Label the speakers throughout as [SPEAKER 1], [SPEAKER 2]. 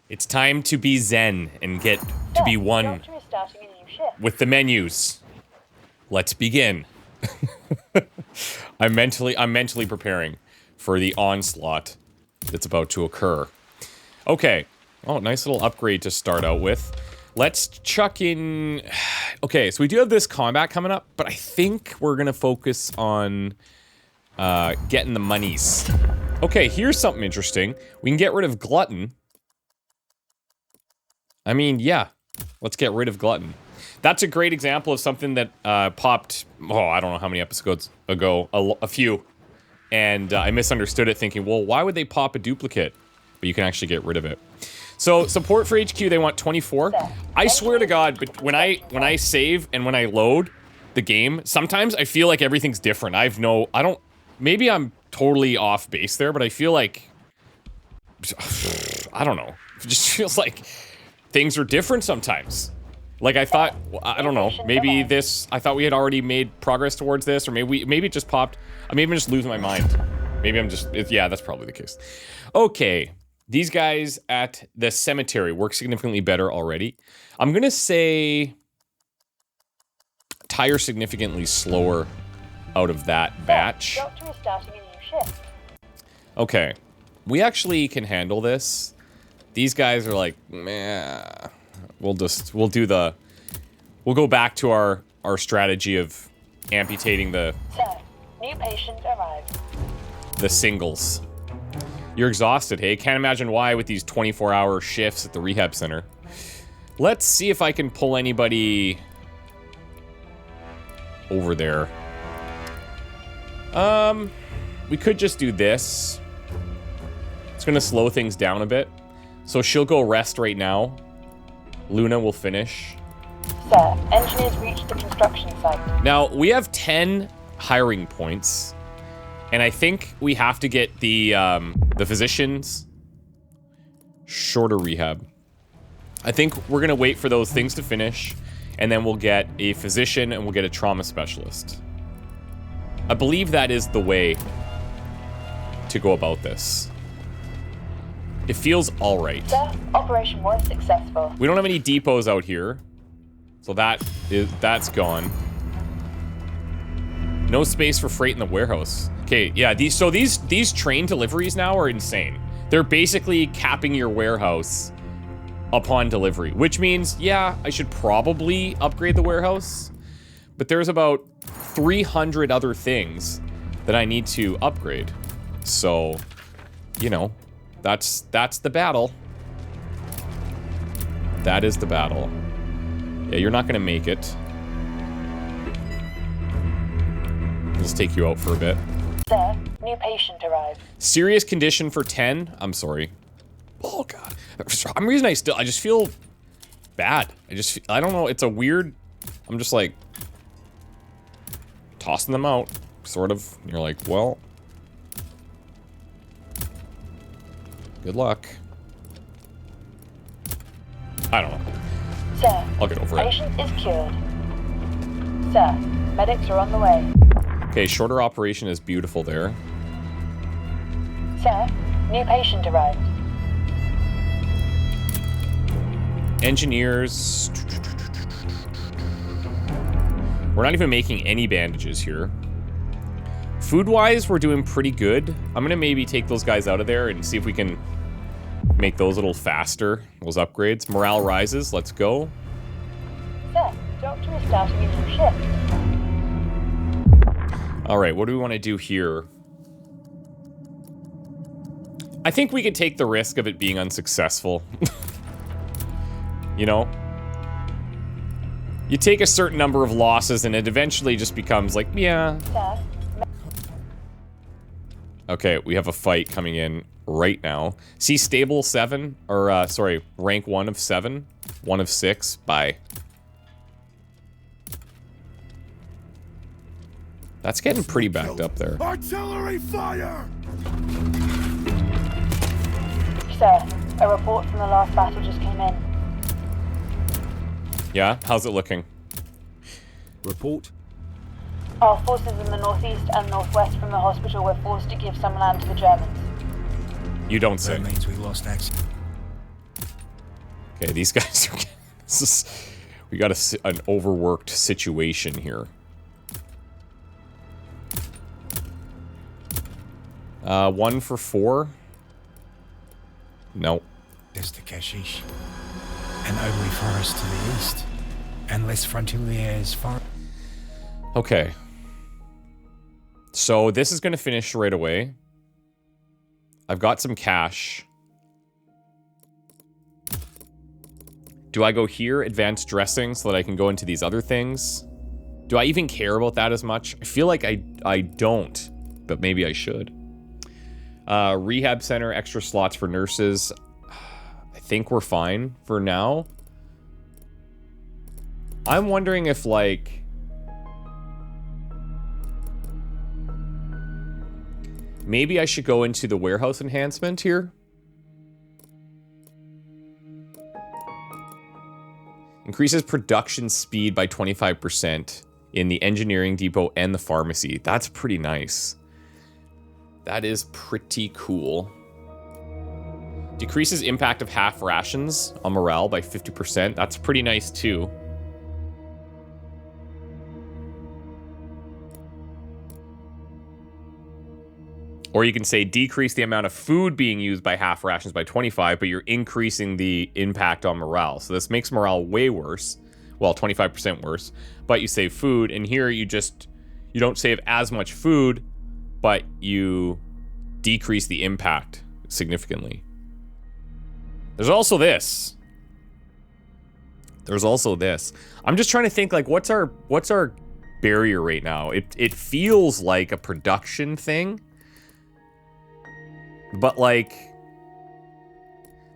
[SPEAKER 1] It's time to be zen and get to be one with the menus. Let's begin. I'm mentally preparing for the onslaught that's about to occur. Okay. Oh, nice little upgrade to start out with. Let's chuck in... Okay, so we do have this combat coming up, but I think we're gonna focus on getting the monies. Okay, here's something interesting. We can get rid of Glutton. I mean, yeah. Let's get rid of Glutton. That's a great example of something that popped, oh, I don't know how many episodes ago, a few. And I misunderstood it thinking, well, why would they pop a duplicate? But you can actually get rid of it. So, support for HQ, they want 24. I swear to God, but when I save and when I load the game, sometimes I feel like everything's different. Maybe I'm totally off base there, but I feel like, I don't know. It just feels like things are different sometimes. Like I thought, I don't know, maybe I thought we had already made progress towards this, or maybe it just popped. Maybe I'm just losing my mind. Maybe I'm just, yeah, that's probably the case. Okay. These guys at the cemetery work significantly better already. I'm gonna say tire significantly slower out of that batch.
[SPEAKER 2] Doctor is starting a new shift.
[SPEAKER 1] Okay, we actually can handle this. These guys are like, meh. We'll go back to our strategy of amputating
[SPEAKER 2] Sir, new patient arrived.
[SPEAKER 1] the singles. You're exhausted, hey? Can't imagine why with these 24-hour shifts at the rehab center. Let's see if I can pull anybody over there. We could just do this. It's gonna slow things down a bit. So she'll go rest right now. Luna will finish.
[SPEAKER 2] Sir, engineers reached the construction site.
[SPEAKER 1] Now, we have 10 hiring points. And I think we have to get the physicians shorter rehab. I think we're gonna wait for those things to finish, and then we'll get a physician and we'll get a trauma specialist. I believe that is the way to go about this. It feels alright.
[SPEAKER 2] Sir, operation was successful.
[SPEAKER 1] We don't have any depots out here, so that's gone. No space for freight in the warehouse. Okay, yeah, these train deliveries now are insane. They're basically capping your warehouse upon delivery, which means, yeah, I should probably upgrade the warehouse, but there's about 300 other things that I need to upgrade. So, you know, that's the battle. That is the battle. Yeah, you're not gonna make it. Let's take you out for a bit.
[SPEAKER 2] Sir, new patient arrived.
[SPEAKER 1] Serious condition for 10? I'm sorry. Oh, God. For some reason, I just feel bad. I don't know, it's a weird... I'm just, like... tossing them out, sort of. You're like, well... good luck. I don't know.
[SPEAKER 2] Sir,
[SPEAKER 1] I'll get over it.
[SPEAKER 2] patient is cured. Sir, medics are on the way.
[SPEAKER 1] Okay, shorter operation is beautiful there.
[SPEAKER 2] Sir, new patient arrived.
[SPEAKER 1] Engineers... We're not even making any bandages here. Food-wise, we're doing pretty good. I'm gonna maybe take those guys out of there and see if we can make those a little faster, those upgrades. Morale rises, let's go.
[SPEAKER 2] Sir, doctor is starting a new shift.
[SPEAKER 1] Alright, what do we want to do here? I think we could take the risk of it being unsuccessful. You know? You take a certain number of losses and it eventually just becomes like, yeah.
[SPEAKER 2] Sir,
[SPEAKER 1] Okay, we have a fight coming in right now. See, stable 7, or sorry, rank 1 of 7, 1 of 6, bye. That's getting pretty backed up there.
[SPEAKER 3] Artillery fire!
[SPEAKER 2] Sir, a report from the last battle just came in.
[SPEAKER 1] Yeah? How's it looking?
[SPEAKER 3] Report.
[SPEAKER 2] Our forces in the northeast and northwest from the hospital were forced to give some land to the Germans.
[SPEAKER 1] You don't say.
[SPEAKER 3] That means we lost access.
[SPEAKER 1] Okay, these guys are... This is... We got an overworked situation here. 1 for 4? No.
[SPEAKER 4] There's the Kashish. An ugly forest to the east. Endless frontiers far.
[SPEAKER 1] Okay. So this is going to finish right away. I've got some cash. Do I go here, advanced dressing, so that I can go into these other things? Do I even care about that as much? I feel like I don't, but maybe I should. Rehab center, extra slots for nurses. I think we're fine for now. I'm wondering if, like... Maybe I should go into the warehouse enhancement here. Increases production speed by 25% in the engineering depot and the pharmacy. That's pretty nice. That is pretty cool. Decreases impact of half rations on morale by 50%. That's pretty nice too. Or you can say decrease the amount of food being used by half rations by 25, but you're increasing the impact on morale. So this makes morale way worse. Well, 25% worse. But you save food, and here you don't save as much food, but you decrease the impact significantly. There's also this. I'm just trying to think, like, what's our barrier right now? It feels like a production thing. But, like,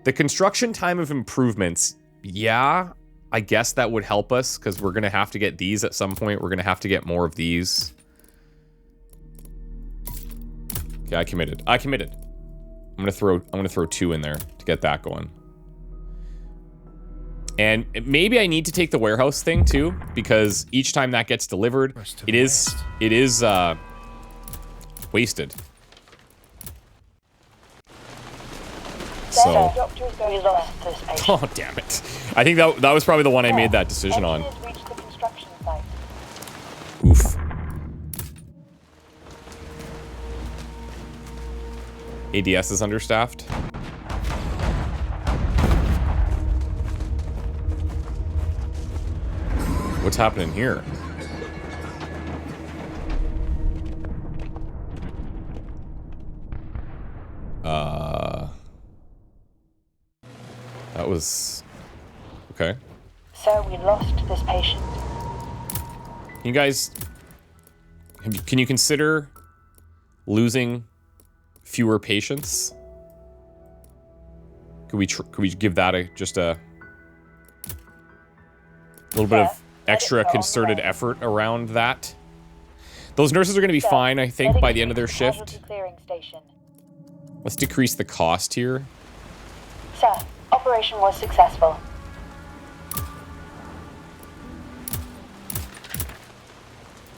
[SPEAKER 1] the construction time of improvements, yeah, I guess that would help us, because we're going to have to get these at some point. We're going to have to get more of these. Okay, I committed. I'm going to throw 2 in there to get that going. And maybe I need to take the warehouse thing, too, because each time that gets delivered, it is wasted. So, oh damn it! I think that was probably the one I made that decision on. Oof. ADS is understaffed. What's happening here? That was... Okay.
[SPEAKER 2] Sir, we lost this patient.
[SPEAKER 1] You guys... Can you consider losing fewer patients? Could we give that just a little bit of extra concerted effort around that? Those nurses are going to be fine, I think, by the end of their shift. Let's decrease the cost here.
[SPEAKER 2] Sir, operation was successful.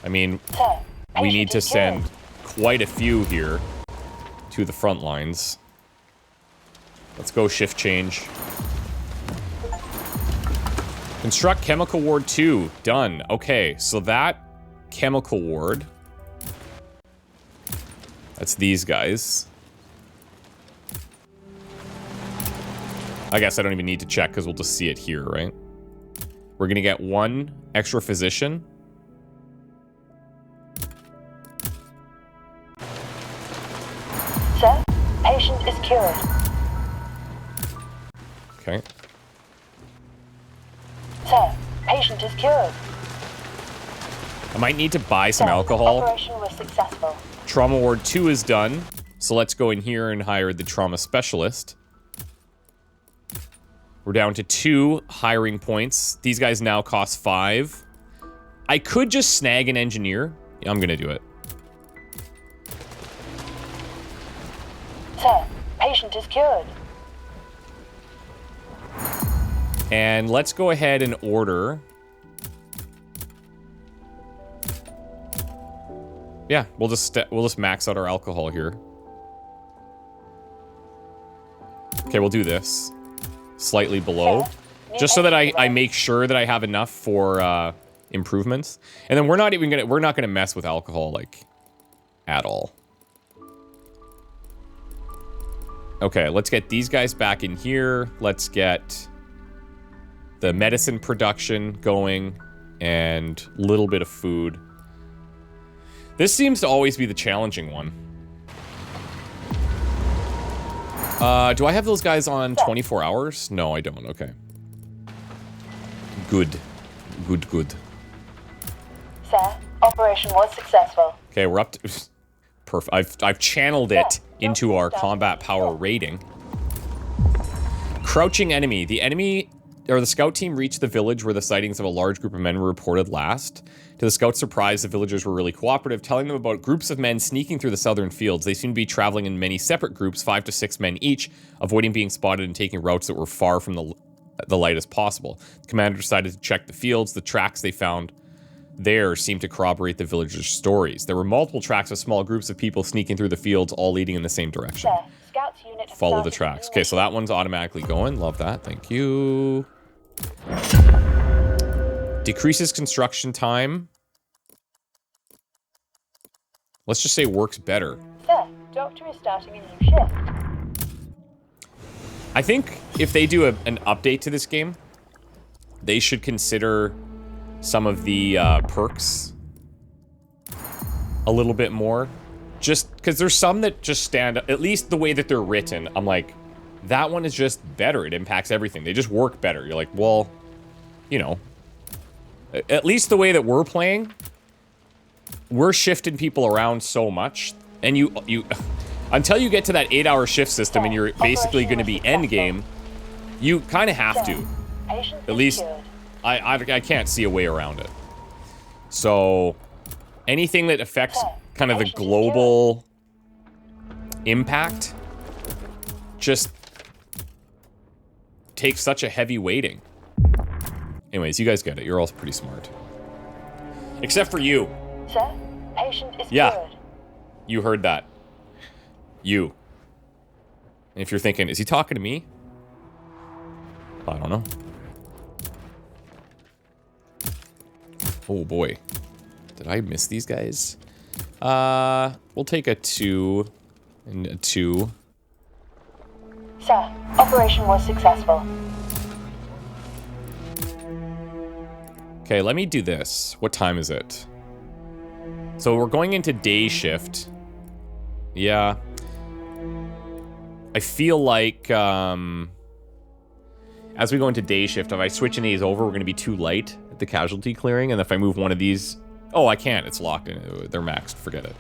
[SPEAKER 1] I mean,
[SPEAKER 2] Sir,
[SPEAKER 1] we need to send quite a few here to the front lines. Let's go shift change. Construct chemical ward 2. Done. Okay, so that chemical ward... That's these guys. I guess I don't even need to check because we'll just see it here, right? We're going to get 1 extra physician.
[SPEAKER 2] Sir, patient is cured.
[SPEAKER 1] Okay.
[SPEAKER 2] Sir, patient is cured.
[SPEAKER 1] I might need to buy some
[SPEAKER 2] Sir,
[SPEAKER 1] alcohol.
[SPEAKER 2] Operation was successful.
[SPEAKER 1] Trauma ward 2 is done. So let's go in here and hire the trauma specialist. We're down to 2 hiring points. These guys now cost 5. I could just snag an engineer. Yeah, I'm gonna do it.
[SPEAKER 2] Sir, patient is cured.
[SPEAKER 1] And let's go ahead and order. Yeah, we'll just max out our alcohol here. Okay, we'll do this. slightly below, just so that I make sure that I have enough for improvements. And then we're not gonna mess with alcohol like at all. Okay, let's get these guys back in here. Let's get the medicine production going and a little bit of food. This seems to always be the challenging one. Do I have those guys on 24 hours? No, I don't. Okay. Good. Good, good.
[SPEAKER 2] Sir, operation was successful.
[SPEAKER 1] Okay, we're up to... Perfect. I've channeled it into our combat power rating. Crouching enemy. The enemy... or the scout team reached the village where the sightings of a large group of men were reported last. To the scouts' surprise, the villagers were really cooperative, telling them about groups of men sneaking through the southern fields. They seemed to be traveling in many separate groups, 5 to 6 men each, avoiding being spotted and taking routes that were far from the light as possible. The commander decided to check the fields. The tracks they found there seemed to corroborate the villagers' stories. There were multiple tracks of small groups of people sneaking through the fields, all leading in the same direction.
[SPEAKER 2] Sir, Scouts unit
[SPEAKER 1] Follow the tracks. Okay, so that one's automatically going. Love that. Thank you. Decreases construction time. Let's just say works better.
[SPEAKER 2] Sir, Doctor is starting a new shift.
[SPEAKER 1] I think if they do an update to this game, they should consider some of the perks a little bit more. Just because there's some that just stand up, at least the way that they're written, I'm like, that one is just better. It impacts everything. They just work better. You're like, well, you know, at least the way that we're playing, we're shifting people around so much. And you until you get to that 8-hour shift system and you're basically going to be end game, you kind of have to. At least I can't see a way around it. So anything that affects kind of the global impact just takes such a heavy weighting. Anyways, you guys get it. You're all pretty smart. Except for you.
[SPEAKER 2] Sir, patient is
[SPEAKER 1] Yeah.
[SPEAKER 2] cured.
[SPEAKER 1] You heard that. You. And if you're thinking, is he talking to me? I don't know. Oh boy. Did I miss these guys? We'll take a 2 and a 2.
[SPEAKER 2] Sir, operation was successful.
[SPEAKER 1] Okay, let me do this. What time is it? So we're going into day shift. Yeah. I feel like, as we go into day shift, if I switch any of these over, we're going to be too light at the casualty clearing. And if I move one of these... Oh, I can't. It's locked in. They're maxed. Forget it.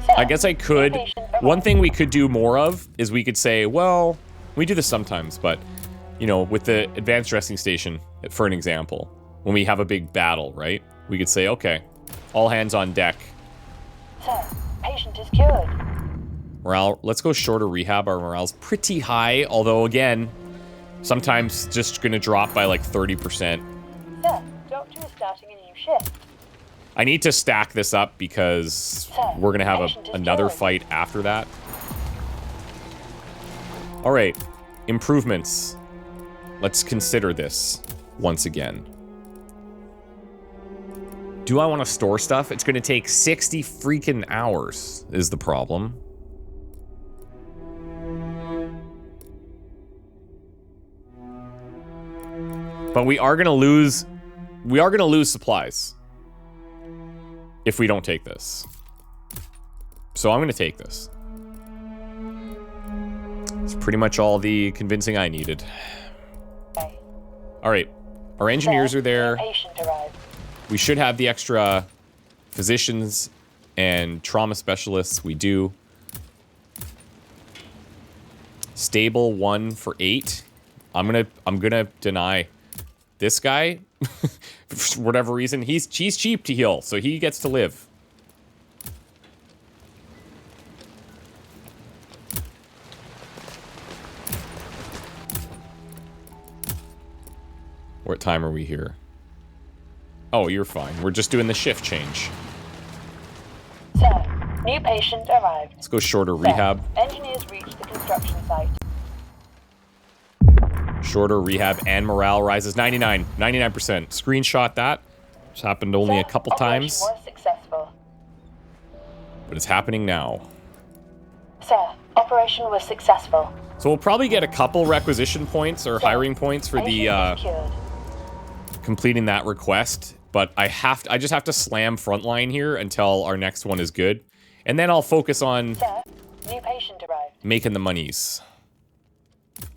[SPEAKER 2] Sir,
[SPEAKER 1] I guess I could... One thing we could do more of is we could say, well, we do this sometimes, but, you know, with the advanced dressing station, for an example, when we have a big battle, right? We could say, okay, all hands on deck.
[SPEAKER 2] Sir, patient is cured.
[SPEAKER 1] Morale, let's go shorter rehab. Our morale's pretty high, although, again, sometimes just gonna drop by like 30%.
[SPEAKER 2] Sir, Doctor is starting a new shift.
[SPEAKER 1] I need to stack this up because
[SPEAKER 2] Sir,
[SPEAKER 1] we're gonna have
[SPEAKER 2] patient is
[SPEAKER 1] another
[SPEAKER 2] cured.
[SPEAKER 1] fight after that. All right, improvements. Let's consider this once again. Do I want to store stuff? It's gonna take 60 freaking hours is the problem. But we are gonna lose supplies if we don't take this. So I'm gonna take this. It's pretty much all the convincing I needed.
[SPEAKER 2] Okay.
[SPEAKER 1] All right, our engineers
[SPEAKER 2] Sir,
[SPEAKER 1] are there.
[SPEAKER 2] Patient arrived.
[SPEAKER 1] We should have the extra physicians and trauma specialists. We do. Stable 1 for 8. I'm gonna deny this guy. For whatever reason, he's cheap to heal, so he gets to live. What time are we here? Oh, you're fine. We're just doing the shift change.
[SPEAKER 2] Sir, new patient arrived.
[SPEAKER 1] Let's go shorter
[SPEAKER 2] Sir,
[SPEAKER 1] rehab.
[SPEAKER 2] engineers reached the construction site.
[SPEAKER 1] Shorter rehab and morale rises. 99%. Screenshot that. It's happened only a couple times.
[SPEAKER 2] Operation was successful.
[SPEAKER 1] But it's happening now.
[SPEAKER 2] Sir, operation was successful.
[SPEAKER 1] So we'll probably get a couple requisition points or hiring points for the completing that request. But I just have to slam Frontline here until our next one is good. And then I'll focus on
[SPEAKER 2] new patient arrived.
[SPEAKER 1] Making the monies.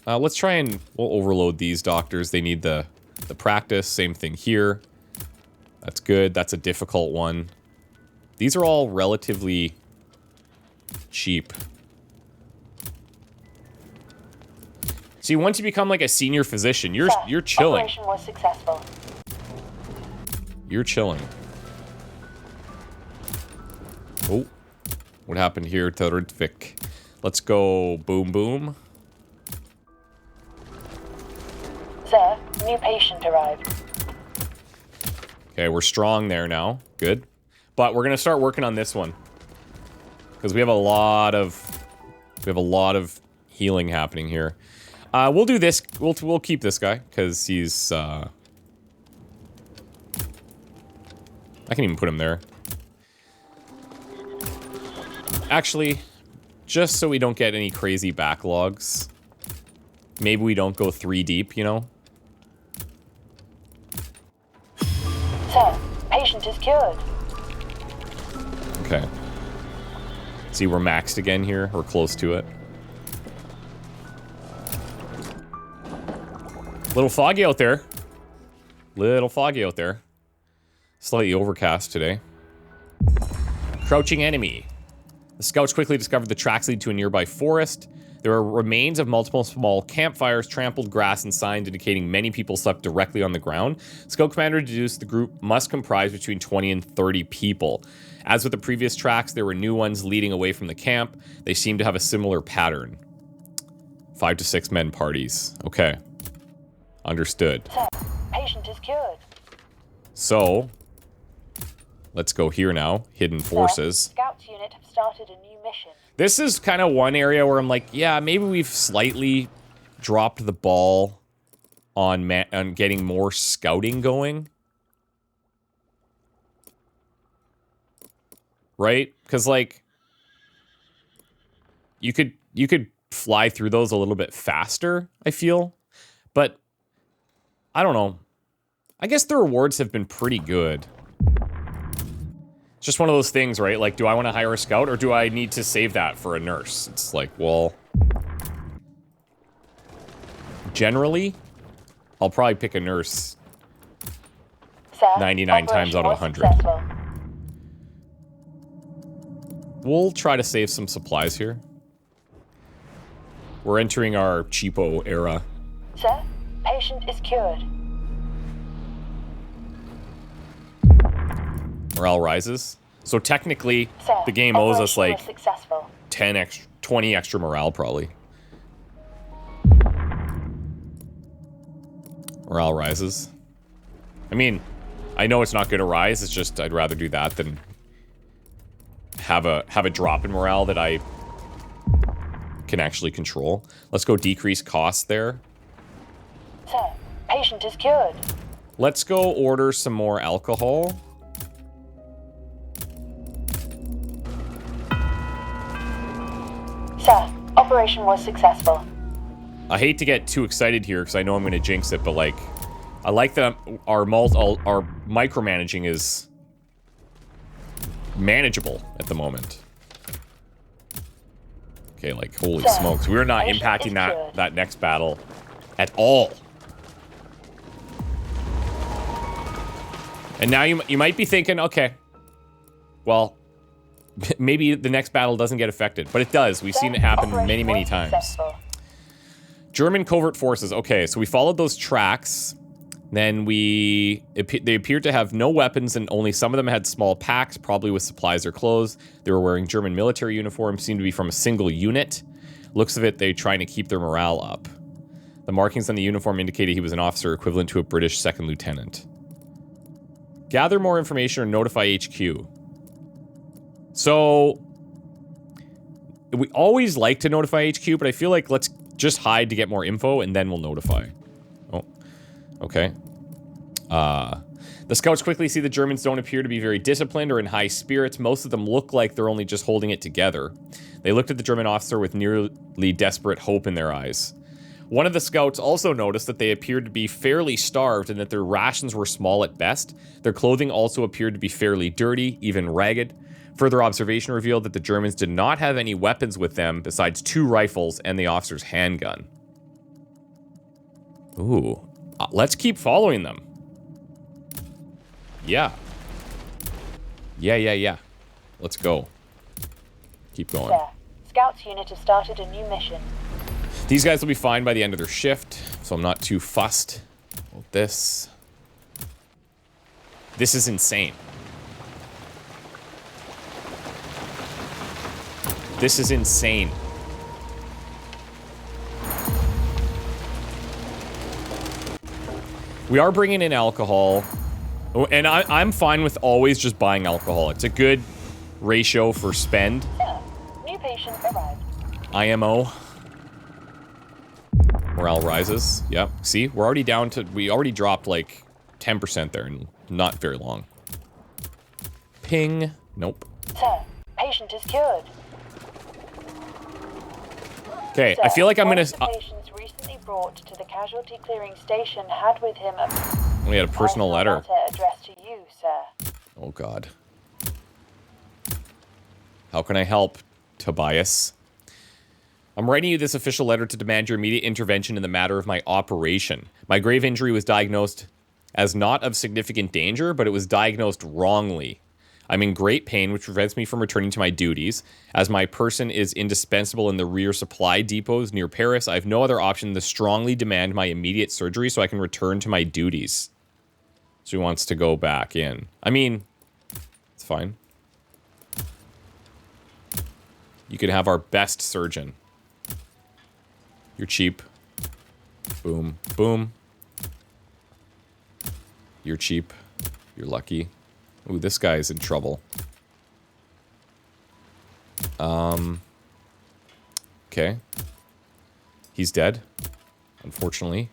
[SPEAKER 1] Let's try and we'll overload these doctors. They need the practice. Same thing here. That's good. That's a difficult one. These are all relatively cheap. See, once you become like a senior physician, you're chilling.
[SPEAKER 2] Operation was successful.
[SPEAKER 1] You're chilling. Oh, what happened here to Rudvik? Let's go boom boom.
[SPEAKER 2] Sir, new patient arrived.
[SPEAKER 1] Okay, we're strong there now. Good. But we're gonna start working on this one. Because we have a lot of healing happening here. We'll do this. We'll keep this guy, because he's I can even put him there. Actually, just so we don't get any crazy backlogs. Maybe we don't go 3 deep, you know?
[SPEAKER 2] Sir, patient is cured.
[SPEAKER 1] Okay. See, we're maxed again here. We're close to it. Little foggy out there. Little foggy out there. Slightly overcast today. Crouching enemy. The scouts quickly discovered the tracks lead to a nearby forest. There are remains of multiple small campfires, trampled grass, and signs indicating many people slept directly on the ground. Scout commander deduced the group must comprise between 20 and 30 people. As with the previous tracks, there were new ones leading away from the camp. They seem to have a similar pattern. 5 to 6 men parties. Okay. Understood.
[SPEAKER 2] Sir, patient is cured.
[SPEAKER 1] So, let's go here now. Hidden forces.
[SPEAKER 2] Scouts unit have started a new mission.
[SPEAKER 1] This is kind of one area where I'm like, yeah, maybe we've slightly dropped the ball on getting more scouting going. Right? Because, like, you could fly through those a little bit faster, I feel. But, I don't know. I guess the rewards have been pretty good. It's just one of those things, right? Like, do I want to hire a scout or do I need to save that for a nurse? It's like, well... Generally, I'll probably pick a nurse
[SPEAKER 2] Sir,
[SPEAKER 1] 99 times out of 100.
[SPEAKER 2] Successful.
[SPEAKER 1] We'll try to save some supplies here. We're entering our cheapo era.
[SPEAKER 2] Sir, patient is cured.
[SPEAKER 1] Morale rises. So technically,
[SPEAKER 2] Sir,
[SPEAKER 1] the game owes us
[SPEAKER 2] operation
[SPEAKER 1] like
[SPEAKER 2] was successful.
[SPEAKER 1] 10 extra, 20 extra morale probably. Morale rises. I mean, I know it's not going to rise. It's just I'd rather do that than have a drop in morale that I can actually control. Let's go decrease costs there.
[SPEAKER 2] Sir, patient is cured.
[SPEAKER 1] Let's go order some more alcohol.
[SPEAKER 2] Sir, operation was successful.
[SPEAKER 1] I hate to get too excited here because I know I'm going to jinx it, but like, I like that our micromanaging is manageable at the moment. Okay, like, holy smokes. We're not impacting that next battle at all. And now you might be thinking, okay, well, maybe the next battle doesn't get affected, but it does. We've seen it happen many, many times. German covert forces. Okay, so we followed those tracks. Then they appeared to have no weapons, and only some of them had small packs, probably with supplies or clothes. They were wearing German military uniforms, seemed to be from a single unit. Looks of it, they're trying to keep their morale up. The markings on the uniform indicated he was an officer equivalent to a British second lieutenant. Gather more information or notify HQ. So, we always like to notify HQ, but I feel like let's just hide to get more info, and then we'll notify. Oh, okay. The scouts quickly see the Germans don't appear to be very disciplined or in high spirits. Most of them look like they're only just holding it together. They looked at the German officer with nearly desperate hope in their eyes. One of the scouts also noticed that they appeared to be fairly starved and that their rations were small at best. Their clothing also appeared to be fairly dirty, even ragged. Further observation revealed that the Germans did not have any weapons with them besides 2 rifles and the officer's handgun. Ooh. Let's keep following them. Yeah. Yeah. Let's go. Keep going.
[SPEAKER 2] There. Scouts unit has started a new mission.
[SPEAKER 1] These guys will be fine by the end of their shift, so I'm not too fussed about this. This is insane. This is insane. We are bringing in alcohol. Oh, and I'm fine with always just buying alcohol. It's a good ratio for spend.
[SPEAKER 2] Sir, new patient arrived.
[SPEAKER 1] IMO. Morale rises. Yep. See, we're already down to... We already dropped like 10% there in not very long. Ping. Nope.
[SPEAKER 2] Sir, patient is cured.
[SPEAKER 1] Okay,
[SPEAKER 2] Sir,
[SPEAKER 1] I feel like I'm
[SPEAKER 2] one
[SPEAKER 1] gonna...
[SPEAKER 2] of the patients recently brought to the casualty clearing station had with him a...
[SPEAKER 1] we had a personal letter.
[SPEAKER 2] Addressed to you, sir.
[SPEAKER 1] Oh, God. How can I help, Tobias? I'm writing you this official letter to demand your immediate intervention in the matter of my operation. My grave injury was diagnosed as not of significant danger, but it was diagnosed wrongly. I'm in great pain, which prevents me from returning to my duties. As my person is indispensable in the rear supply depots near Paris, I have no other option than to strongly demand my immediate surgery so I can return to my duties. So he wants to go back in. I mean, it's fine. You can have our best surgeon. You're cheap. Boom. Boom. You're cheap. You're lucky. Ooh, this guy is in trouble. Okay. He's dead, unfortunately.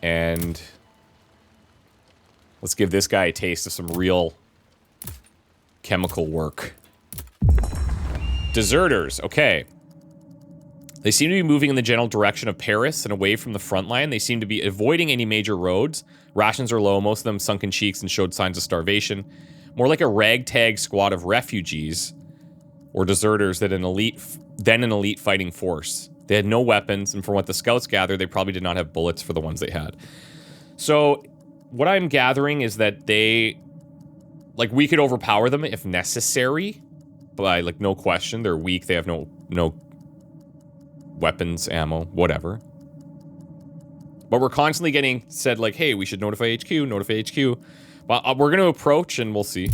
[SPEAKER 1] And let's give this guy a taste of some real chemical work. Deserters, okay. They seem to be moving in the general direction of Paris and away from the front line. They seem to be avoiding any major roads. Rations are low, most of them sunken cheeks and showed signs of starvation. More like a ragtag squad of refugees or deserters than an elite fighting force. They had no weapons, and from what the scouts gathered, they probably did not have bullets for the ones they had. So, what I'm gathering is that they... like, we could overpower them if necessary. But, like, no question. They're weak. They have no weapons, ammo, whatever. But we're constantly getting said, like, hey, we should notify HQ, notify HQ. But we're going to approach, and we'll see.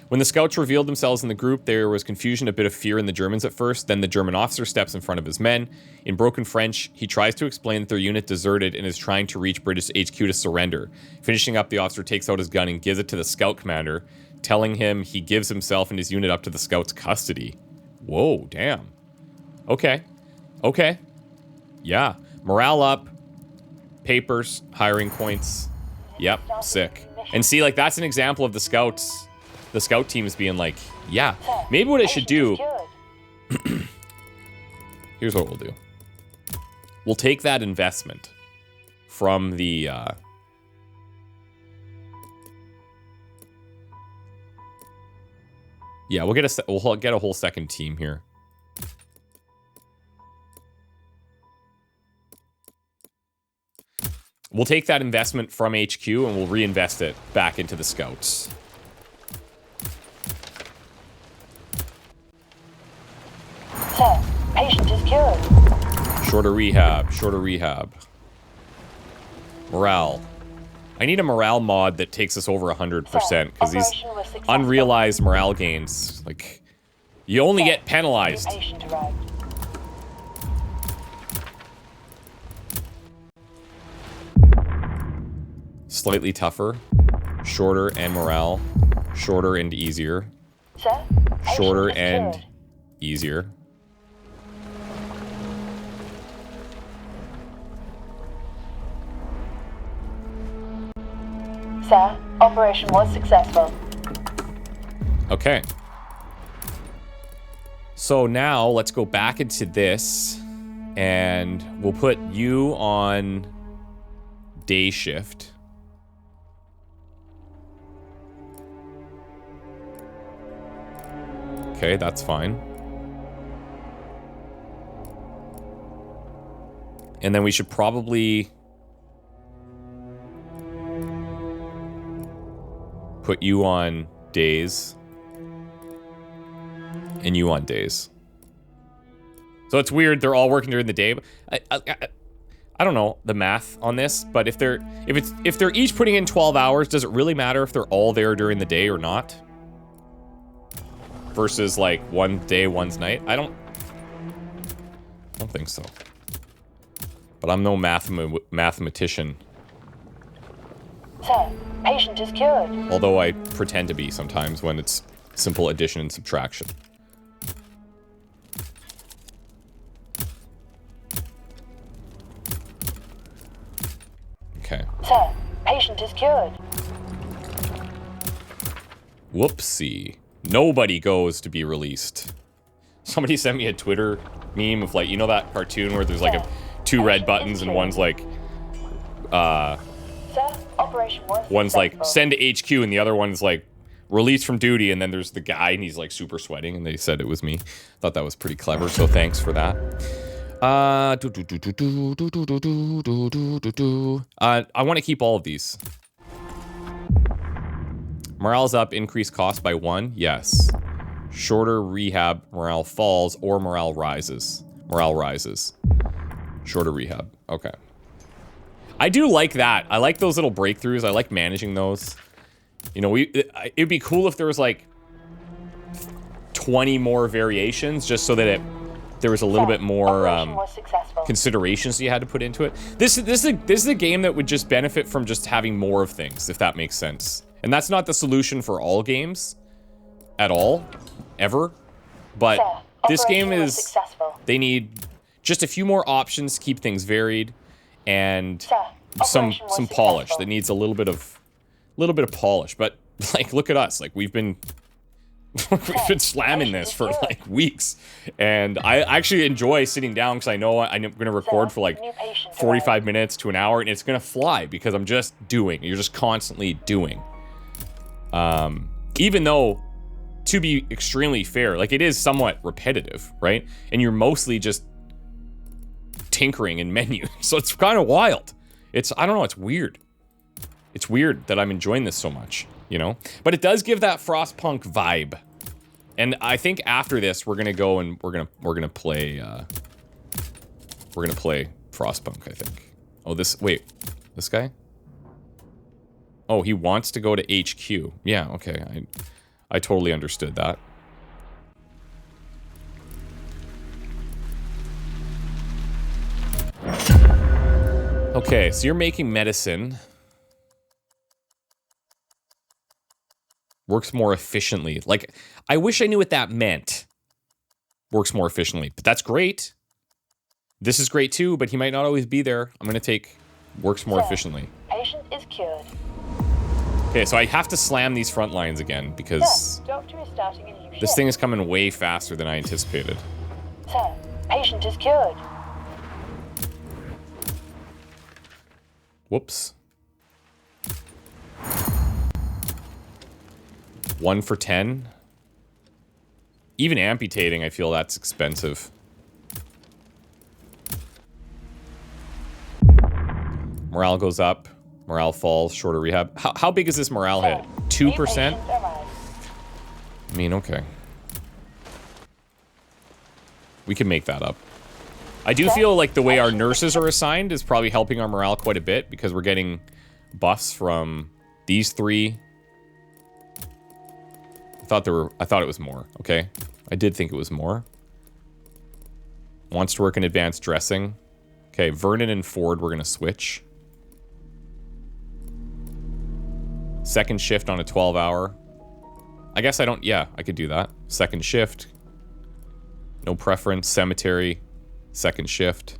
[SPEAKER 1] When the scouts revealed themselves in the group, there was confusion, a bit of fear in the Germans at first. Then the German officer steps in front of his men. In broken French, he tries to explain that their unit deserted and is trying to reach British HQ to surrender. Finishing up, the officer takes out his gun and gives it to the scout commander, telling him he gives himself and his unit up to the scouts' custody. Whoa, damn. Okay. Okay. Yeah. Morale up. Papers. Hiring points. Yep. Sick. And see, like, that's an example of the scouts. The scout team is being like, yeah. Maybe what I should do... Here's what we'll do. We'll take that investment from the... yeah, we'll get a whole second team here. We'll take that investment from HQ and we'll reinvest it back into the scouts.
[SPEAKER 2] Sir, patient is cured.
[SPEAKER 1] Shorter rehab, shorter rehab. Morale. I need a morale mod that takes us over 100% because these unrealized morale gains, like, you only get penalized.
[SPEAKER 2] Patient arrived.
[SPEAKER 1] Slightly tougher, shorter and morale, shorter and easier,
[SPEAKER 2] Sir,
[SPEAKER 1] shorter
[SPEAKER 2] patient is
[SPEAKER 1] and
[SPEAKER 2] cured.
[SPEAKER 1] easier.
[SPEAKER 2] Sir, operation was successful.
[SPEAKER 1] Okay. So now let's go back into this and we'll put you on day shift. Okay, that's fine. And then we should probably put you on days and you on days. So it's weird they're all working during the day. I don't know the math on this, but if they're each putting in 12 hours, does it really matter if they're all there during the day or not? Versus like one day, one's night. I don't think so. But I'm no mathematician.
[SPEAKER 2] Sir, patient is cured.
[SPEAKER 1] Although I pretend to be sometimes when it's simple addition and subtraction. Okay.
[SPEAKER 2] Sir, patient is cured.
[SPEAKER 1] Whoopsie. Nobody goes to be released. Somebody sent me a Twitter meme of like, you know that cartoon where there's like two red buttons and one's like,
[SPEAKER 2] Sir, operation was
[SPEAKER 1] one's like
[SPEAKER 2] successful.
[SPEAKER 1] send to HQ and the other one's like release from duty, and then there's the guy and he's like super sweating and they said it was me. Thought that was pretty clever, so thanks for that. I want to keep all of these. Morale's up, increased cost by 1. Yes. Shorter rehab, morale falls, or morale rises. Morale rises. Shorter rehab. Okay. I do like that. I like those little breakthroughs. I like managing those. You know, it'd be cool if there was like 20 more variations, just so that there was a little bit more considerations you had to put into it. This is a game that would just benefit from just having more of things, if that makes sense. And that's not the solution for all games at all, ever. But this game is, they need just a few more options to keep things varied, and some polish. That needs a little bit of polish. But like, look at us, like we've been slamming this for like weeks, and I actually enjoy sitting down because I know I'm gonna record for like 45 minutes to an hour, and it's gonna fly because I'm just doing. You're just constantly doing. Even though, to be extremely fair, like it is somewhat repetitive, right? And you're mostly just tinkering in menus, so it's kind of wild. I don't know, it's weird. It's weird that I'm enjoying this so much, you know? But it does give that Frostpunk vibe. And I think after this, we're gonna go and we're gonna play Frostpunk, I think. Oh, this guy? Oh, he wants to go to HQ. Yeah, okay. I totally understood that. Okay, so you're making medicine. Works more efficiently. Like, I wish I knew what that meant. Works more efficiently. But that's great. This is great too, but he might not always be there. I'm gonna take works more efficiently.
[SPEAKER 2] Patient is cured.
[SPEAKER 1] Okay, so I have to slam these front lines again because
[SPEAKER 2] Doctor is starting a new
[SPEAKER 1] this
[SPEAKER 2] shift.
[SPEAKER 1] thing is coming way faster than I anticipated.
[SPEAKER 2] Sir, patient is cured.
[SPEAKER 1] Whoops. 1 for 10. Even amputating, I feel that's expensive. Morale goes up. Morale falls. Shorter rehab. How big is this morale hit? 2%? I mean, okay. We can make that up. I do feel like the way our nurses are assigned is probably helping our morale quite a bit because we're getting buffs from these 3. I thought it was more, okay? I did think it was more. Wants to work in advanced dressing. Okay, Vernon and Ford, we're gonna switch. Second shift on a 12-hour. I guess I don't, yeah, I could do that. Second shift. No preference. Cemetery. Second shift.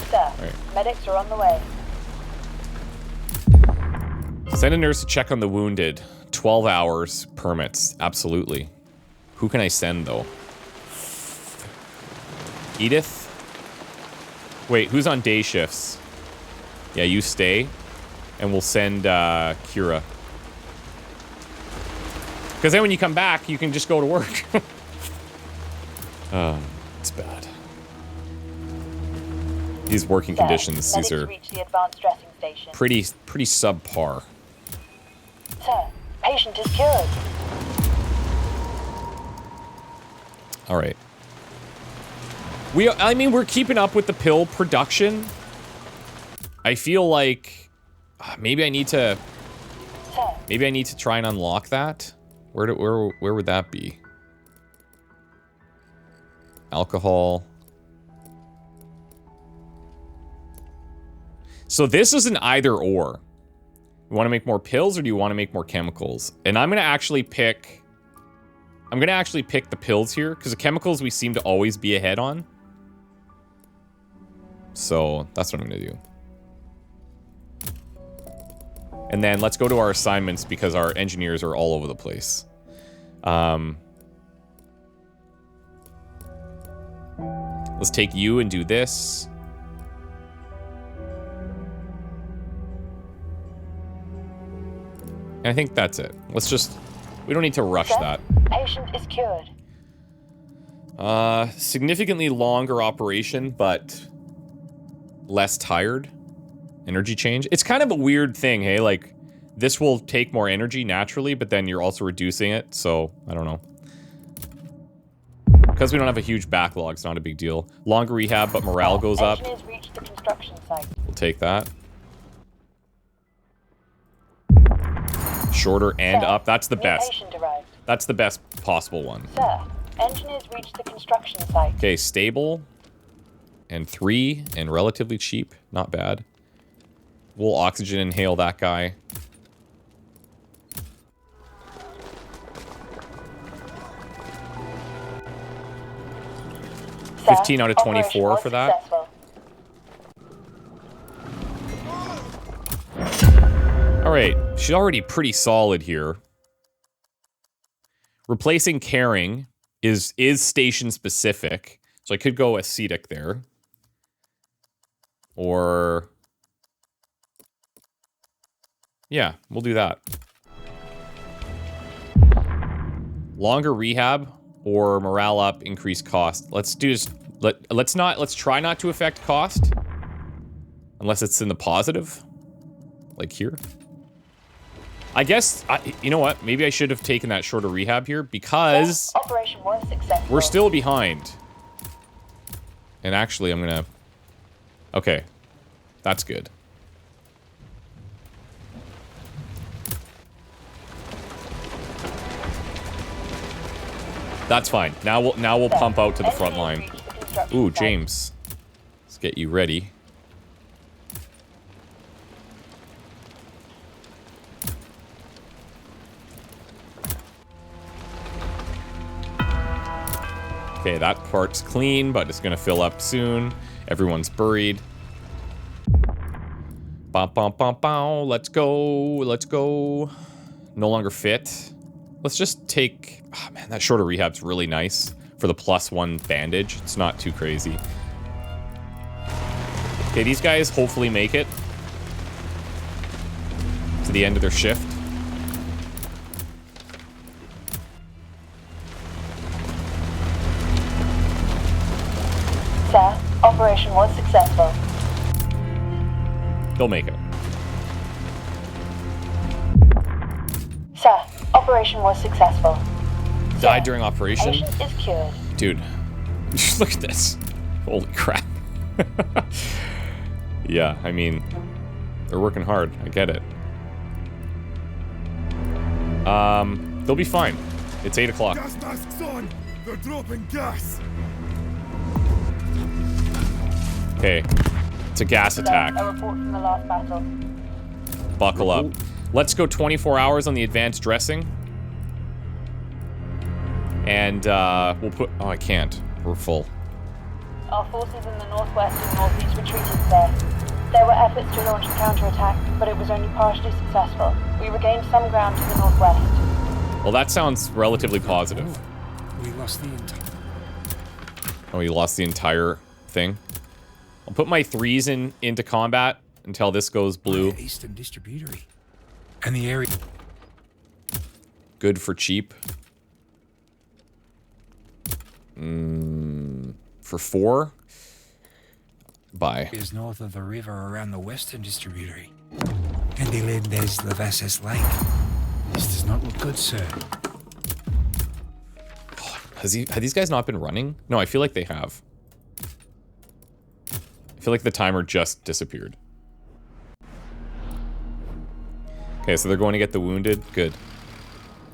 [SPEAKER 2] Sir, medics are on the way.
[SPEAKER 1] Send a nurse to check on the wounded. 12 hours. Permits. Absolutely. Who can I send, though? Edith? Wait, who's on day shifts? Yeah, you stay. And we'll send Kira. Because then when you come back, you can just go to work. It's bad. These working conditions, these are
[SPEAKER 2] reach the advanced dressing station.
[SPEAKER 1] pretty subpar.
[SPEAKER 2] Sir, patient is cured.
[SPEAKER 1] All right. I mean, we're keeping up with the pill production. I feel like maybe I need to try and unlock that. Where would that be? Alcohol. So this is an either or. You want to make more pills or do you want to make more chemicals? And I'm going to actually pick the pills here because the chemicals we seem to always be ahead on. So that's what I'm going to do. And then let's go to our assignments because our engineers are all over the place. Let's take you and do this. And I think that's it. We don't need to rush that.
[SPEAKER 2] Patient is cured.
[SPEAKER 1] Significantly longer operation, but less tired. Energy change. It's kind of a weird thing, hey? Like, this will take more energy naturally, but then you're also reducing it, so I don't know. Because we don't have a huge backlog, it's not a big deal. Longer rehab, but morale goes up.
[SPEAKER 2] Engineers reached the construction site.
[SPEAKER 1] We'll take that. Shorter and up. That's the best.
[SPEAKER 2] Patient arrived.
[SPEAKER 1] That's the best possible one.
[SPEAKER 2] Sir, engineers reached the construction site.
[SPEAKER 1] Okay, stable. And 3, and relatively cheap. Not bad. We'll oxygen inhale that guy.
[SPEAKER 2] Sir,
[SPEAKER 1] 15 out of 24 for that.
[SPEAKER 2] Successful.
[SPEAKER 1] Alright, she's already pretty solid here. Replacing caring is station specific. So I could go ascetic there. Or... yeah, we'll do that. Longer rehab or morale up, increase cost. Let's do this. Let's try not to affect cost. Unless it's in the positive. Like here. I guess, you know what? Maybe I should have taken that shorter rehab here because
[SPEAKER 2] Operation was successful.
[SPEAKER 1] we're still behind. And actually, I'm gonna... okay. That's good. That's fine. Now we'll pump out to the front line. Ooh, James. Let's get you ready. Okay, that part's clean, but it's gonna fill up soon. Everyone's buried. Bum, bum, bum, bum. Let's go. Let's go. No longer fit. Let's just take... oh, man, that shorter rehab's really nice for the +1 bandage. It's not too crazy. Okay, these guys hopefully make it to the end of their shift.
[SPEAKER 2] Sir, operation was successful.
[SPEAKER 1] They'll make it.
[SPEAKER 2] Sir, operation was successful.
[SPEAKER 1] Died during operation?
[SPEAKER 2] Patient is cured.
[SPEAKER 1] Dude, just look at this. Holy crap. Yeah, I mean, they're working hard. I get it. They'll be fine. It's 8 o'clock.
[SPEAKER 3] Gas masks on! They're dropping gas!
[SPEAKER 1] Okay. It's a gas attack.
[SPEAKER 2] A report from the last battle.
[SPEAKER 1] Buckle up. Let's go 24 hours on the advanced dressing. And we'll put... Oh, I can't. We're full.
[SPEAKER 2] Our forces in the northwest and northeast retreated there. There were efforts to launch a counterattack, but it was only partially successful. We regained some ground to the northwest.
[SPEAKER 1] Well, that sounds relatively positive.
[SPEAKER 4] Oh, we lost the entire...
[SPEAKER 1] Oh, you lost the entire thing? I'll put my 3s into combat until this goes blue.
[SPEAKER 4] Eastern distributory. And the area...
[SPEAKER 1] Good for cheap. For 4? Buy.
[SPEAKER 4] ...is north of the river around the western distributory. And they led there's the Vassus Lake. This does not look good, sir.
[SPEAKER 1] Have these guys not been running? No, I feel like they have. I feel like the timer just disappeared. Okay, so they're going to get the wounded. Good.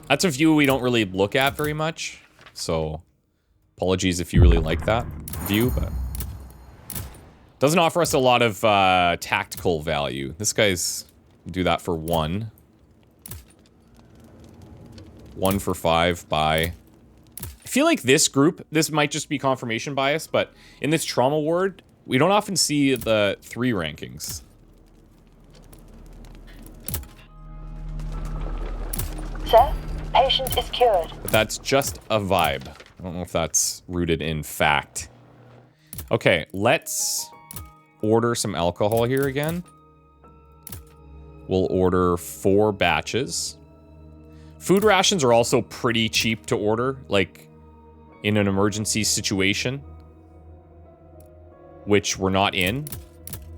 [SPEAKER 1] That's a view we don't really look at very much. So, apologies if you really like that view, but... Doesn't offer us a lot of tactical value. This guy's... Do that for 1. 1 for 5, buy. I feel like this group, this might just be confirmation bias, but in this trauma ward, we don't often see the 3 rankings.
[SPEAKER 2] Sir, patient is cured.
[SPEAKER 1] But that's just a vibe. I don't know if that's rooted in fact. Okay, let's order some alcohol here again. We'll order 4 batches. Food rations are also pretty cheap to order, like in an emergency situation, which we're not in,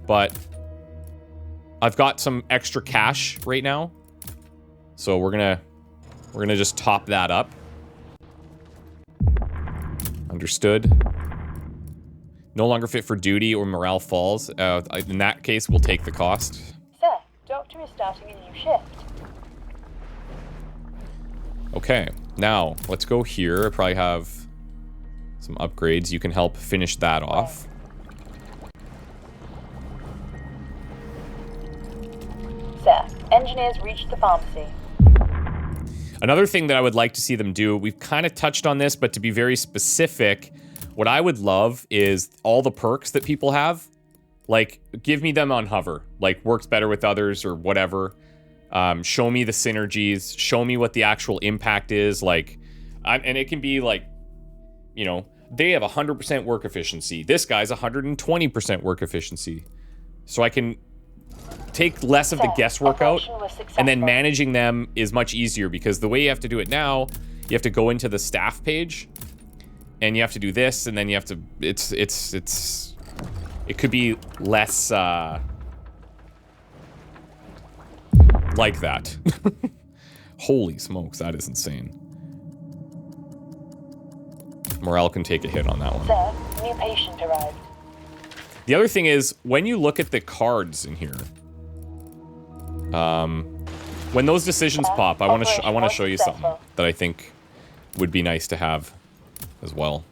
[SPEAKER 1] but I've got some extra cash right now, so we're gonna just top that up. Understood. No longer fit for duty or morale falls. In that case, we'll take the cost.
[SPEAKER 2] Sir, Doctor is starting a new shift.
[SPEAKER 1] Okay, now let's go here. I probably have some upgrades. You can help finish that off.
[SPEAKER 2] Sir, engineers reached the pharmacy.
[SPEAKER 1] Another thing that I would like to see them do, we've kind of touched on this, but to be very specific, what I would love is all the perks that people have. Like, give me them on hover. Like, works better with others or whatever. Show me the synergies. Show me what the actual impact is. Like, and it can be like, you know, they have 100% work efficiency. This guy's 120% work efficiency. So I can take less of the guesswork out, and then managing them is much easier, because the way you have to do it now, you have to go into the staff page, and you have to do this, and then you have to, it could be less, like that. Holy smokes, that is insane. Morale can take a hit on that one.
[SPEAKER 2] Sir, new patient arrived.
[SPEAKER 1] The other thing is, when you look at the cards in here, when those decisions pop, I want to show you something that I think would be nice to have as well.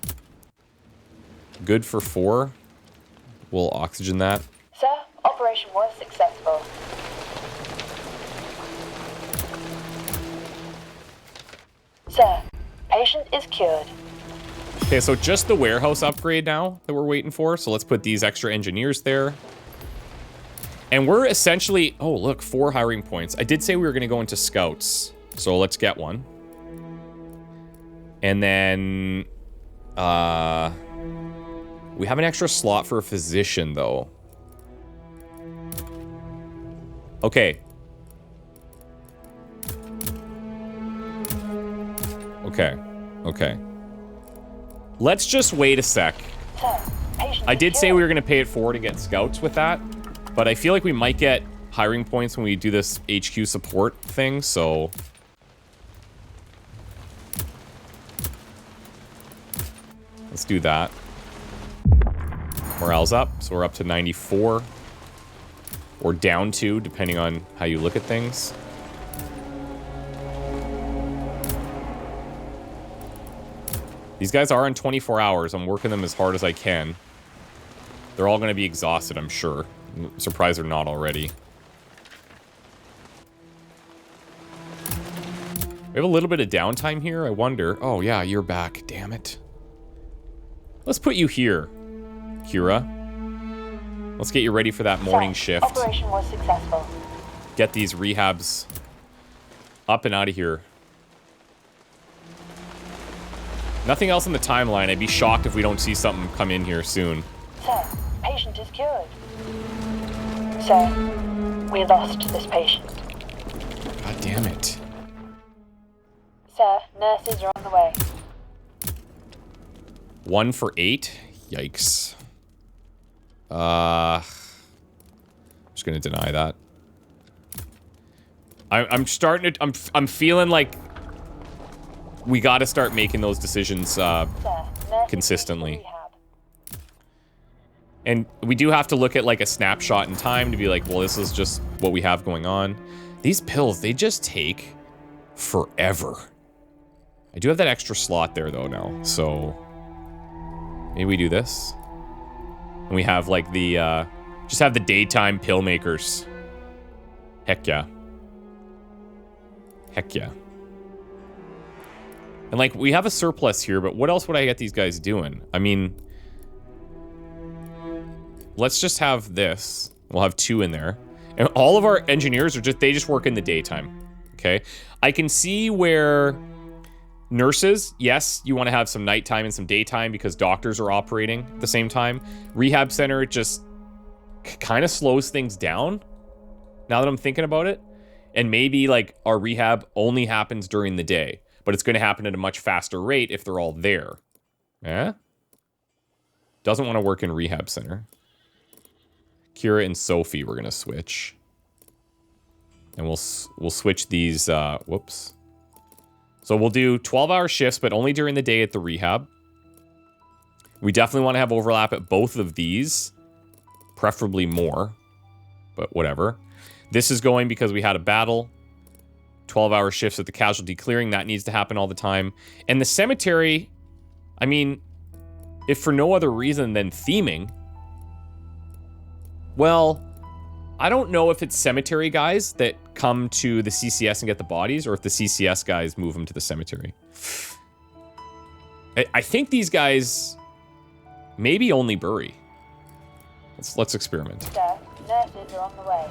[SPEAKER 1] Good for 4. We'll oxygen that.
[SPEAKER 2] Sir, operation was successful. Sir, patient is cured.
[SPEAKER 1] Okay, so just the warehouse upgrade now that we're waiting for. So let's put these extra engineers there. And we're essentially... Oh, look, 4 hiring points. I did say we were going to go into scouts. So let's get one. And then... we have an extra slot for a physician, though. Okay. Okay. Let's just wait a sec.
[SPEAKER 2] Sir,
[SPEAKER 1] I did say we were going to pay it forward to get scouts with that, but I feel like we might get hiring points when we do this HQ support thing, so... Let's do that. Morale's up, so we're up to 94. Or down to, depending on how you look at things. These guys are in 24 hours. I'm working them as hard as I can. They're all going to be exhausted, I'm sure. I'm surprised they're not already. We have a little bit of downtime here, I wonder. Oh, yeah, you're back. Damn it. Let's put you here, Kira. Let's get you ready for that morning shift.
[SPEAKER 2] Operation was successful.
[SPEAKER 1] Get these rehabs up and out of here. Nothing else in the timeline. I'd be shocked if we don't see something come in here soon.
[SPEAKER 2] Sir, patient is cured. Sir, we lost this patient.
[SPEAKER 1] God damn it.
[SPEAKER 2] Sir, nurses are on the way.
[SPEAKER 1] 1 for 8? Yikes. Just gonna deny that. I'm starting to... I'm feeling like we gotta start making those decisions,
[SPEAKER 2] Sir,
[SPEAKER 1] consistently. And we do have to look at, like, a snapshot in time to be like, well, this is just what we have going on. These pills, they just take forever. I do have that extra slot there, though, now. So, maybe we do this. And we have, like, the, just have the daytime pill makers. Heck yeah. Heck yeah. And, like, we have a surplus here, but what else would I get these guys doing? I mean... Let's just have this. We'll have 2 in there. And all of our engineers are just, they just work in the daytime. Okay? I can see where nurses, yes, you want to have some nighttime and some daytime because doctors are operating at the same time. Rehab center just kind of slows things down now that I'm thinking about it. And maybe like our rehab only happens during the day, but it's going to happen at a much faster rate if they're all there. Yeah? Doesn't want to work in rehab center. Kira and Sophie we're going to switch. And we'll switch these, whoops. So we'll do 12-hour shifts, but only during the day at the rehab. We definitely want to have overlap at both of these. Preferably more, but whatever. This is going because we had a battle. 12-hour shifts at the casualty clearing, that needs to happen all the time. And the cemetery, I mean, if for no other reason than theming, well, I don't know if it's cemetery guys that come to the CCS and get the bodies, or if the CCS guys move them to the cemetery. I think these guys maybe only bury. Let's experiment.
[SPEAKER 2] Sir, nurses are on the way.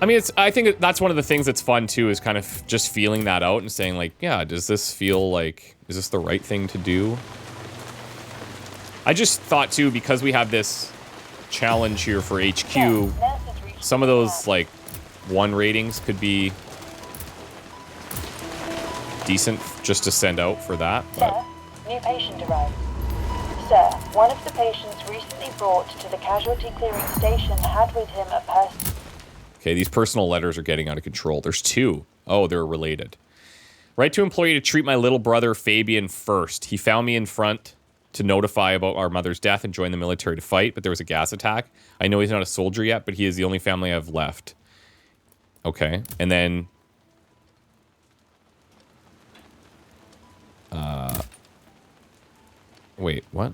[SPEAKER 1] I mean, I think that's one of the things that's fun too, is kind of just feeling that out and saying like, yeah, does this feel like, is this the right thing to do? I just thought too, because we have this challenge here for HQ, some of those like 1 ratings could be decent just to send out for that. But
[SPEAKER 2] Sir, new patient arrived. Sir, one of the patients recently brought to the casualty clearing station had with him a person.
[SPEAKER 1] okay, these personal letters are getting out of control. There's 2. Oh, they're related. Write to employee to treat my little brother Fabian first. He found me in front to notify about our mother's death and join the military to fight, but there was a gas attack. I know he's not a soldier yet, but he is the only family I've left. Okay, and then... wait, what?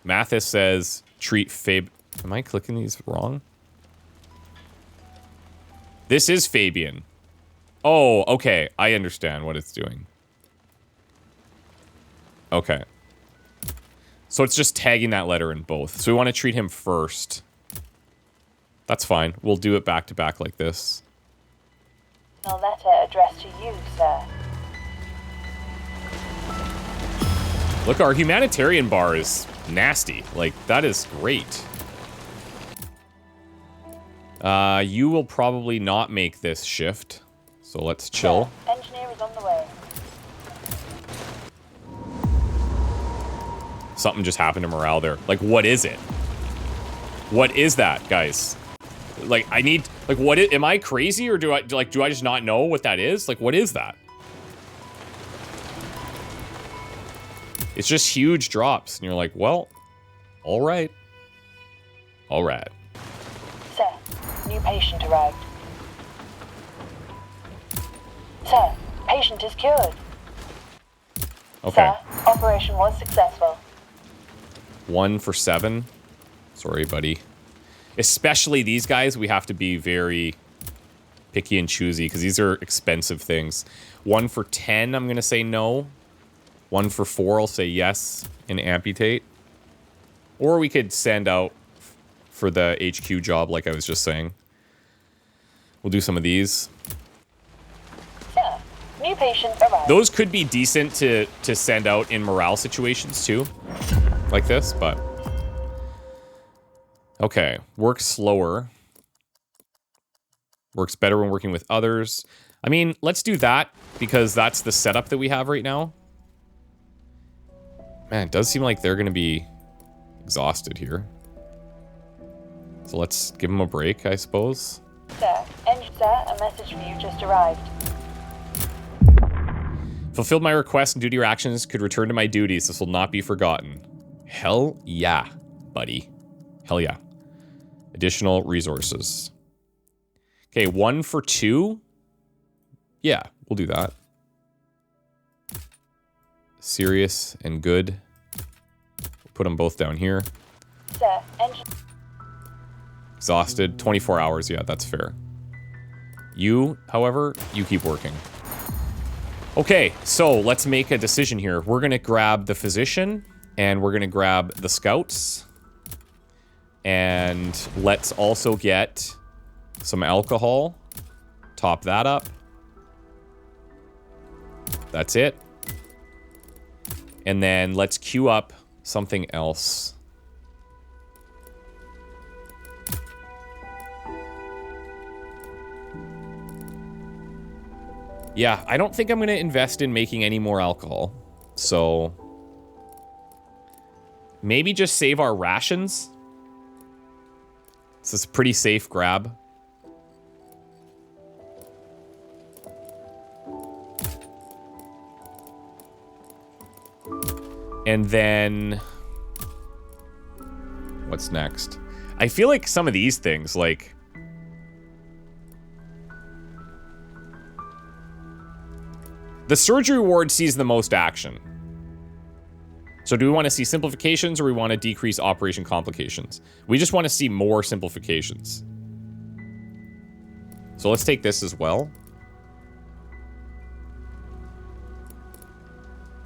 [SPEAKER 1] Mathis says, treat Fab... Am I clicking these wrong? This is Fabian. Oh, okay, I understand what it's doing. Okay. So it's just tagging that letter in both. So we want to treat him first. That's fine. We'll do it back to back like this.
[SPEAKER 2] A letter addressed to you, sir.
[SPEAKER 1] Look, our humanitarian bar is nasty. Like, that is great. You will probably not make this shift. So let's chill.
[SPEAKER 2] Sir, engineer is on the way.
[SPEAKER 1] Something just happened to morale there. Like, what is it? What is that, guys? Like, I need... Like, what is... Am I crazy, or do I just not know what that is? Like, what is that? It's just huge drops, and you're like, well, all right. All right.
[SPEAKER 2] Sir, new patient arrived. Sir, patient is cured.
[SPEAKER 1] Okay.
[SPEAKER 2] Sir, operation was successful.
[SPEAKER 1] 1 for 7. Sorry, buddy. Especially these guys, we have to be very picky and choosy because these are expensive things. 1 for 10, I'm going to say no. 1 for 4, I'll say yes and amputate. Or we could send out for the HQ job like I was just saying. We'll do some of these.
[SPEAKER 2] Sir, new patient arrived.
[SPEAKER 1] Those could be decent to send out in morale situations too. Like this, but... Okay, works slower. Works better when working with others. I mean, let's do that because that's the setup that we have right now. Man, it does seem like they're going to be exhausted here. So let's give them a break, I suppose.
[SPEAKER 2] Sir, a message for you just arrived.
[SPEAKER 1] Fulfilled my request and duty actions could return to my duties. This will not be forgotten. Hell yeah, buddy. Hell yeah. Additional resources. Okay, 1 for 2. Yeah, we'll do that. Serious and good. Put them both down here.
[SPEAKER 2] Sir,
[SPEAKER 1] Exhausted. 24 hours. Yeah, that's fair. You, however, you keep working. Okay, so let's make a decision here. We're going to grab the physician, and we're going to grab the scouts. And let's also get some alcohol. Top that up. That's it. And then let's queue up something else. Yeah, I don't think I'm going to invest in making any more alcohol. So maybe just save our rations. This is a pretty safe grab. And then what's next? I feel like some of these things, like the surgery ward sees the most action. So do we want to see simplifications or we want to decrease operation complications? We just want to see more simplifications. So let's take this as well.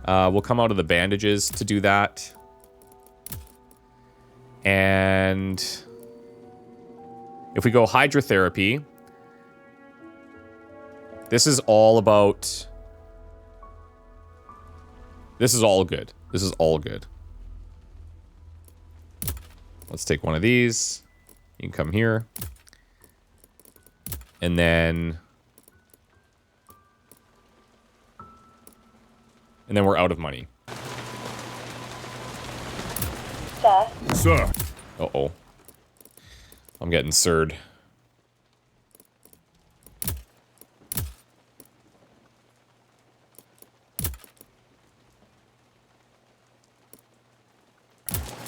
[SPEAKER 1] We'll come out of the bandages to do that. And if we go hydrotherapy, this is all about... This is all good. This is all good. Let's take one of these. You can come here. And then we're out of money.
[SPEAKER 2] Sir.
[SPEAKER 3] Sir.
[SPEAKER 1] Uh-oh. I'm getting surd.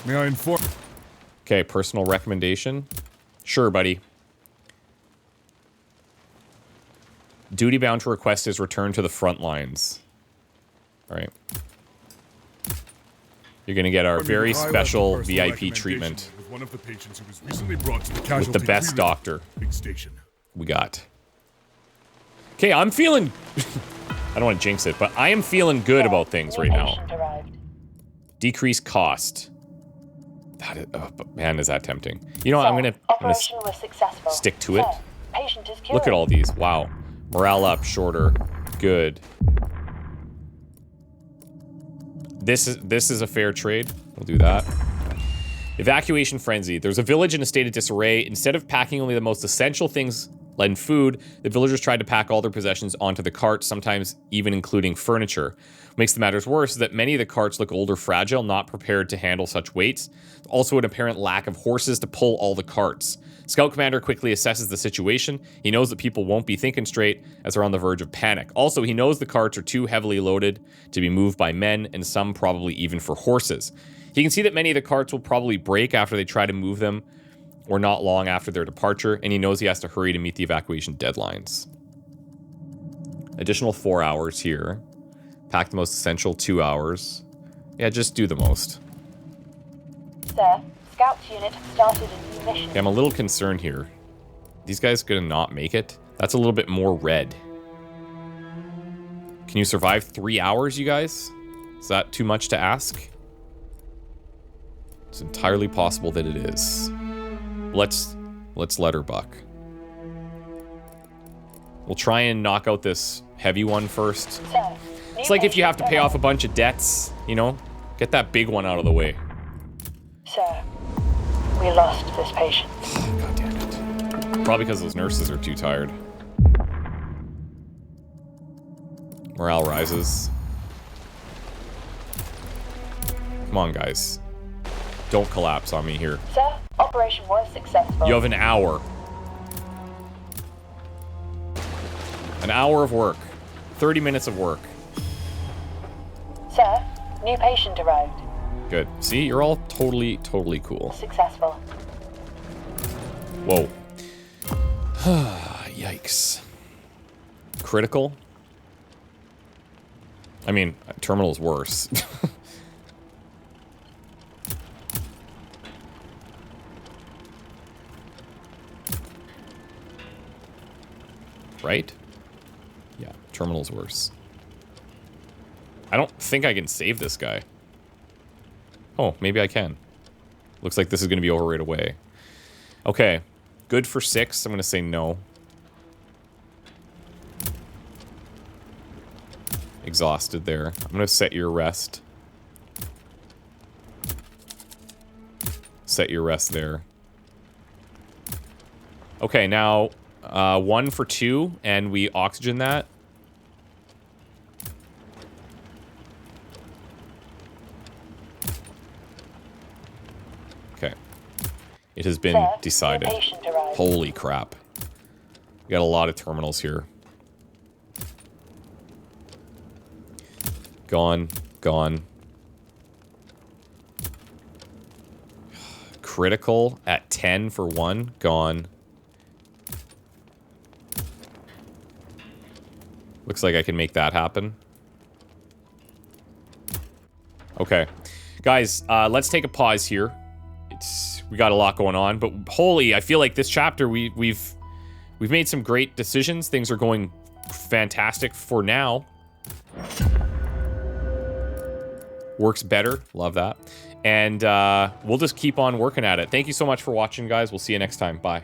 [SPEAKER 3] May I inform?
[SPEAKER 1] Okay, personal recommendation. Sure, buddy. Duty bound to request his return to the front lines. All right. You're going to get our very special VIP treatment
[SPEAKER 3] with one of the patients who was recently brought to the
[SPEAKER 1] with
[SPEAKER 3] casualty
[SPEAKER 1] the best doctor
[SPEAKER 3] big station.
[SPEAKER 1] we got. Okay, I'm feeling... I don't want to jinx it, but I am feeling good about things right now. Decrease cost. That is, oh, man, is that tempting. You know what, I'm gonna stick to it. Look at all these. Wow. Morale up, shorter. Good. This is a fair trade. We'll do that. Evacuation frenzy. There's a village in a state of disarray. Instead of packing only the most essential things and food, the villagers tried to pack all their possessions onto the carts, sometimes even including furniture. What makes the matters worse is that many of the carts look old or fragile, not prepared to handle such weights. Also an apparent lack of horses to pull all the carts. Scout Commander quickly assesses the situation. He knows that people won't be thinking straight as they're on the verge of panic. Also, he knows the carts are too heavily loaded to be moved by men, and some probably even for horses. He can see that many of the carts will probably break after they try to move them, or not long after their departure, and he knows he has to hurry to meet the evacuation deadlines. Additional 4 hours here. Pack the most essential 2 hours. Yeah, just do the most.
[SPEAKER 2] Sir, Scouts unit started a new mission.
[SPEAKER 1] Okay, I'm a little concerned here. These guys gonna not make it? That's a little bit more red. Can you survive 3 hours, you guys? Is that too much to ask? It's entirely possible that it is. Let's let her buck. We'll try and knock out this heavy one first.
[SPEAKER 2] Sir,
[SPEAKER 1] It's like if you have to pay off a bunch of debts, you know? Get that big one out of the way.
[SPEAKER 2] Sir, we lost this patient.
[SPEAKER 1] God damn it. Probably because those nurses are too tired. Morale rises. Come on, guys. Don't collapse on me here.
[SPEAKER 2] Sir, operation was successful.
[SPEAKER 1] You have an hour. An hour of work. 30 minutes of work.
[SPEAKER 2] Sir, new patient arrived.
[SPEAKER 1] Good. See, you're all totally cool.
[SPEAKER 2] Successful.
[SPEAKER 1] Whoa. Yikes. Critical? I mean, terminal's worse. Right? Yeah, terminal's worse. I don't think I can save this guy. Oh, maybe I can. Looks like this is going to be over right away. Okay. Good for 6. I'm going to say no. Exhausted there. I'm going to set your rest. Set your rest there. Okay, now 1 for 2, and we oxygen that. Okay. It has been
[SPEAKER 2] Sir,
[SPEAKER 1] decided.
[SPEAKER 2] new patient arrived.
[SPEAKER 1] Holy crap. We got a lot of terminals here. Gone. Gone. Critical at 10 for 1. Gone. Looks like I can make that happen. Okay. Guys, let's take a pause here. We got a lot going on, but holy, I feel like this chapter we've made some great decisions. Things are going fantastic for now. Works better. Love that. And we'll just keep on working at it. Thank you so much for watching, guys. We'll see you next time. Bye.